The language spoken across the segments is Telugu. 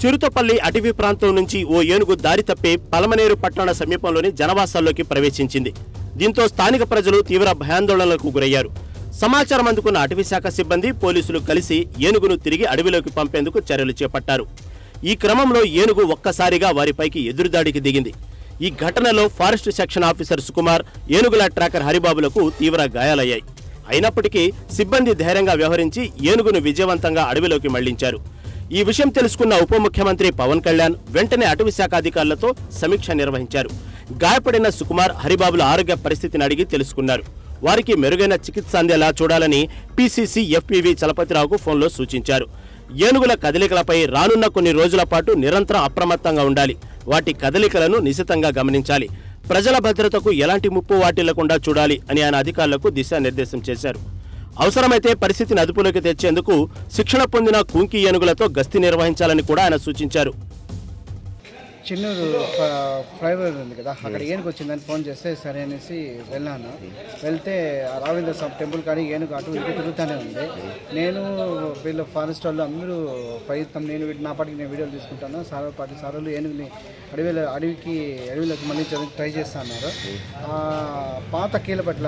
చిరుతపల్లి అటవీ ప్రాంతం నుంచి ఓ ఏనుగు దారి తప్పి పలమనేరు పట్టణ సమీపంలోని జనవాసాల్లోకి ప్రవేశించింది. దీంతో స్థానిక ప్రజలు తీవ్ర భయాందోళనలకు గురయ్యారు. సమాచారం అందుకున్న అటవీశాఖ సిబ్బంది, పోలీసులు కలిసి ఏనుగును తిరిగి అడవిలోకి పంపేందుకు చర్యలు చేపట్టారు. ఈ క్రమంలో ఏనుగు ఒక్కసారిగా వారిపైకి ఎదురుదాడికి దిగింది. ఈ ఘటనలో ఫారెస్ట్ సెక్షన్ ఆఫీసర్ సుకుమార్, ఏనుగుల ట్రాకర్ హరిబాబులకు తీవ్ర గాయాలయ్యాయి. అయినప్పటికీ సిబ్బంది ధైర్యంగా వ్యవహరించి ఏనుగును విజయవంతంగా అడవిలోకి మళ్లించారు. ఈ విషయం తెలుసుకున్న ఉప ముఖ్యమంత్రి పవన్ కళ్యాణ్ వెంటనే అటవీశాఖ అధికారులతో సమీక్ష నిర్వహించారు. గాయపడిన సుకుమార్, హరిబాబుల ఆరోగ్య పరిస్థితిని అడిగి తెలుసుకున్నారు. వారికి మెరుగైన చికిత్స అందేలా చూడాలని పీసీసీ ఎఫ్పీవీ చలపతిరావుకు ఫోన్లో సూచించారు. ఏనుగుల కదలికలపై రానున్న కొన్ని రోజుల పాటు నిరంతరం అప్రమత్తంగా ఉండాలి. వాటి కదలికలను నిశితంగా గమనించాలి. ప్రజల భద్రతకు ఎలాంటి ముప్పు వాటిల్లకుండా చూడాలి అని ఆయన అధికారులకు దిశానిర్దేశం చేశారు. అవసరమైతే పరిస్థితిని అదుపులోకి తెచ్చేందుకు శిక్షణ పొందిన కుంకి ఏనుగులతో గస్తీ నిర్వహించాలని కూడా ఆయన సూచించారు. చిన్నూరు ఫ్లైఓవర్ ఉంది కదా, అక్కడ ఏనుగు వచ్చిందని ఫోన్ చేస్తే సరే అనేసి వెళ్ళాను. వెళ్తే రాఘవేంద్ర స్వామి టెంపుల్ కానీ ఏనుగు అటు ఇటు తిరుగుతూనే ఉంది. నేను వీళ్ళు ఫారెస్ట్ వాళ్ళు అందరూ ప్రయత్నం, నేను నా పాటికి నేను వీడియోలు తీసుకుంటాను. సార్లు ఏనుగుని అడవిలోకి మళ్ళీ ట్రై చేస్తా అన్నారు. పాత కీలపట్ల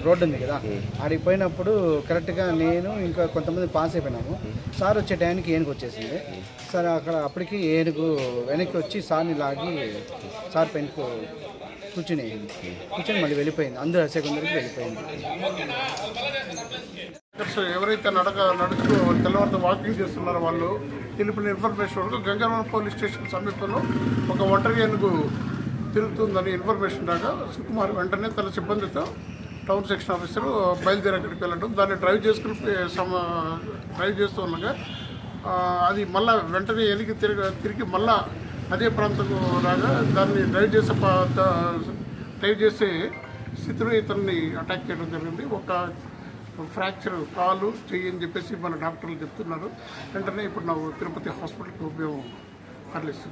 రోడ్డు ఉంది కదా, అడిగి పోయినప్పుడు కరెక్ట్గా నేను ఇంకా కొంతమంది పాస్ అయిపోయినాము. సార్ వచ్చే టైంకి ఏనుగు వచ్చేసింది. సార్ అప్పటికి ఏనుగు వెనక్కి వచ్చి సార్ని లాగి సార్ పైన కూర్చుని మళ్ళీ వెళ్ళిపోయింది. అందరూ అసేకొందరికి వెళ్ళిపోయింది. ఎవరైతే నడుస్తూ తెల్లవారితో వాకింగ్ చేస్తున్నారో వాళ్ళు తెలిపిన ఇన్ఫర్మేషన్ వరకు గంగావరం పోలీస్ స్టేషన్ సమీపంలో ఒక ఒంటరి ఏనుగు తిరుగుతుందని ఇన్ఫర్మేషన్ రాగా సుకుమార్ వెంటనే తన సిబ్బందితో టౌన్ సెక్షన్ ఆఫీసర్ బయలుదేరి అక్కడికి వెళ్ళడం, దాన్ని డ్రైవ్ చేస్తూ ఉండగా అది మళ్ళీ వెంటనే వెనక్కి తిరిగి మళ్ళా అదే ప్రాంతంలో రాగా దాన్ని డ్రైవ్ చేసే స్థితిలో ఇతన్ని అటాక్ చేయడం జరిగింది. ఒక ఫ్రాక్చర్ కాలు చెయ్యి అని చెప్పేసి మన డాక్టర్లు చెప్తున్నారు. వెంటనే ఇప్పుడు నా తిరుపతి హాస్పిటల్కి మేము తరలిస్తున్నాం.